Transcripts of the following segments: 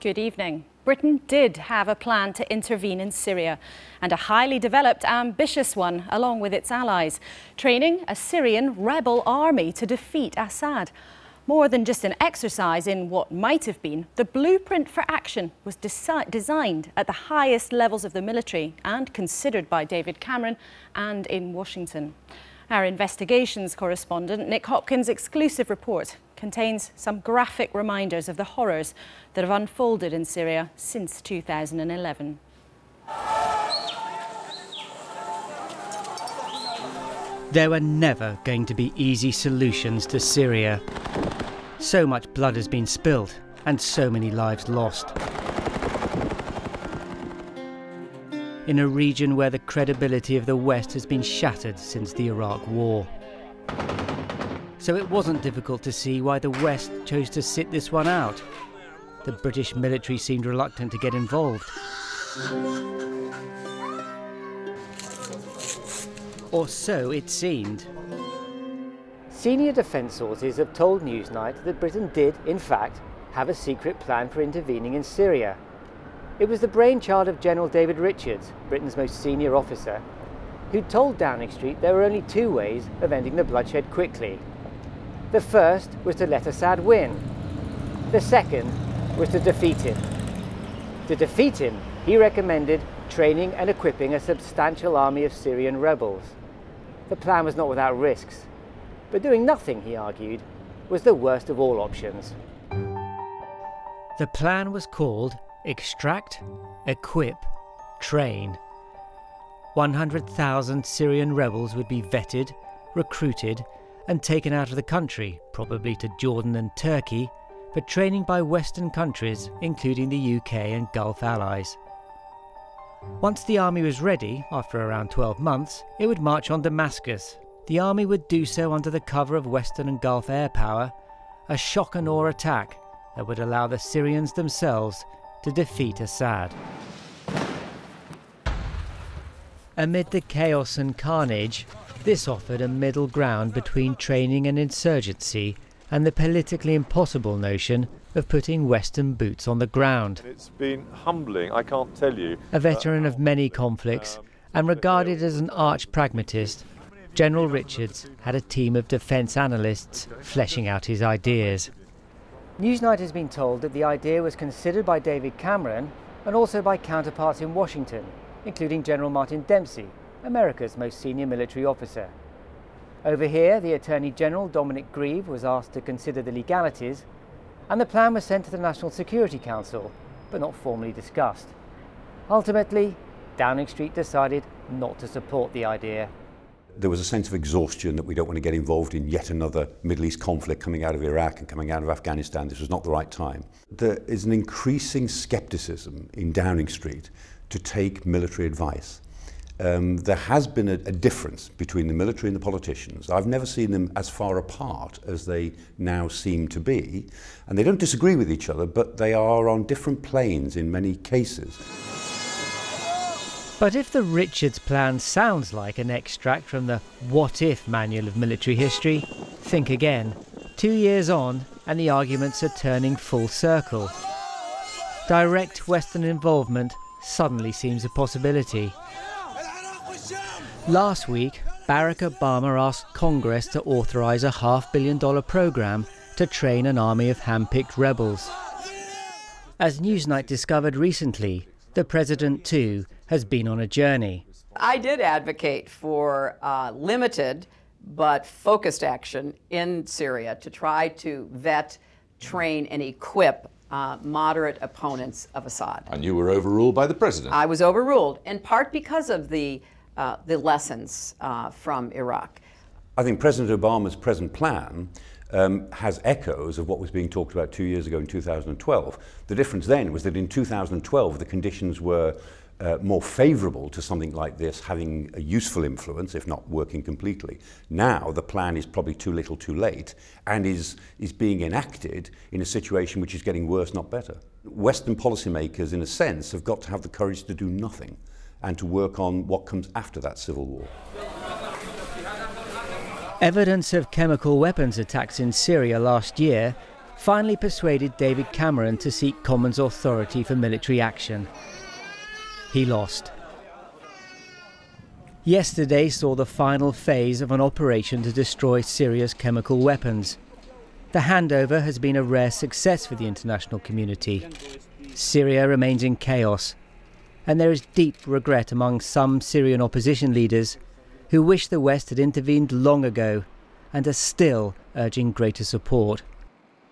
Good evening. Britain did have a plan to intervene in Syria, and a highly developed, ambitious one, along with its allies, training a Syrian rebel army to defeat Assad. More than just an exercise in what might have been, the blueprint for action was designed at the highest levels of the military and considered by David Cameron and in Washington. Our investigations correspondent, Nick Hopkins' exclusive report contains some graphic reminders of the horrors that have unfolded in Syria since 2011. There were never going to be easy solutions to Syria. So much blood has been spilled and so many lives lost. In a region where the credibility of the West has been shattered since the Iraq War. So it wasn't difficult to see why the West chose to sit this one out. The British military seemed reluctant to get involved. Or so it seemed. Senior defence sources have told Newsnight that Britain did, in fact, have a secret plan for intervening in Syria. It was the brainchild of General David Richards, Britain's most senior officer, who told Downing Street there were only two ways of ending the bloodshed quickly. The first was to let Assad win. The second was to defeat him. To defeat him, he recommended training and equipping a substantial army of Syrian rebels. The plan was not without risks, but doing nothing, he argued, was the worst of all options. The plan was called Extract, Equip, Train. 100,000 Syrian rebels would be vetted, recruited, and taken out of the country, probably to Jordan and Turkey, for training by Western countries, including the UK and Gulf allies. Once the army was ready, after around 12 months, it would march on Damascus. The army would do so under the cover of Western and Gulf air power, a shock and awe attack that would allow the Syrians themselves to defeat Assad. Amid the chaos and carnage, this offered a middle ground between training and insurgency and the politically impossible notion of putting Western boots on the ground. It's been humbling, I can't tell you. A veteran of many conflicts and regarded as an arch-pragmatist, General Richards had a team of defence analysts fleshing out his ideas. Newsnight has been told that the idea was considered by David Cameron and also by counterparts in Washington, including General Martin Dempsey, America's most senior military officer. Over here, the Attorney General Dominic Grieve was asked to consider the legalities, and the plan was sent to the National Security Council, but not formally discussed. Ultimately, Downing Street decided not to support the idea. There was a sense of exhaustion that we don't want to get involved in yet another Middle East conflict coming out of Iraq and coming out of Afghanistan. This was not the right time. There is an increasing scepticism in Downing Street to take military advice. There has been a difference between the military and the politicians. I've never seen them as far apart as they now seem to be. And they don't disagree with each other, but they are on different planes in many cases. But if the Richards plan sounds like an extract from the What If manual of military history, think again. 2 years on, and the arguments are turning full circle. Direct Western involvement suddenly seems a possibility. Last week, Barack Obama asked Congress to authorize a $500 million program to train an army of hand-picked rebels. As Newsnight discovered recently, the president too has been on a journey. I did advocate for limited but focused action in Syria to try to vet, train, and equip moderate opponents of Assad. And you were overruled by the president. I was overruled, in part because of the lessons from Iraq. I think President Obama's present plan has echoes of what was being talked about 2 years ago in 2012. The difference then was that in 2012 the conditions were more favourable to something like this having a useful influence, if not working completely. Now the plan is probably too little too late and is being enacted in a situation which is getting worse, not better. Western policymakers, in a sense, have got to have the courage to do nothing and to work on what comes after that civil war. Evidence of chemical weapons attacks in Syria last year finally persuaded David Cameron to seek Commons authority for military action. He lost. Yesterday saw the final phase of an operation to destroy Syria's chemical weapons. The handover has been a rare success for the international community. Syria remains in chaos, and there is deep regret among some Syrian opposition leaders who wish the West had intervened long ago and are still urging greater support.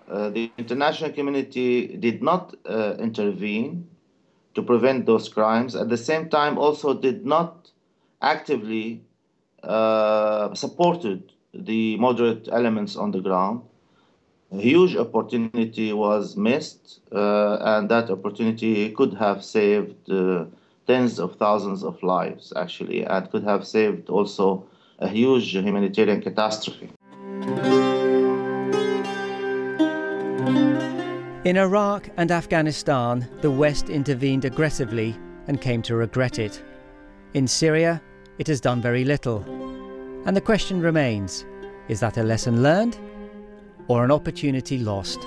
The international community did not intervene to prevent those crimes. At the same time, also did not actively supported the moderate elements on the ground. A huge opportunity was missed, and that opportunity could have saved tens of thousands of lives, actually, and could have saved also a huge humanitarian catastrophe. In Iraq and Afghanistan, the West intervened aggressively and came to regret it. In Syria, it has done very little. And the question remains, is that a lesson learned or an opportunity lost?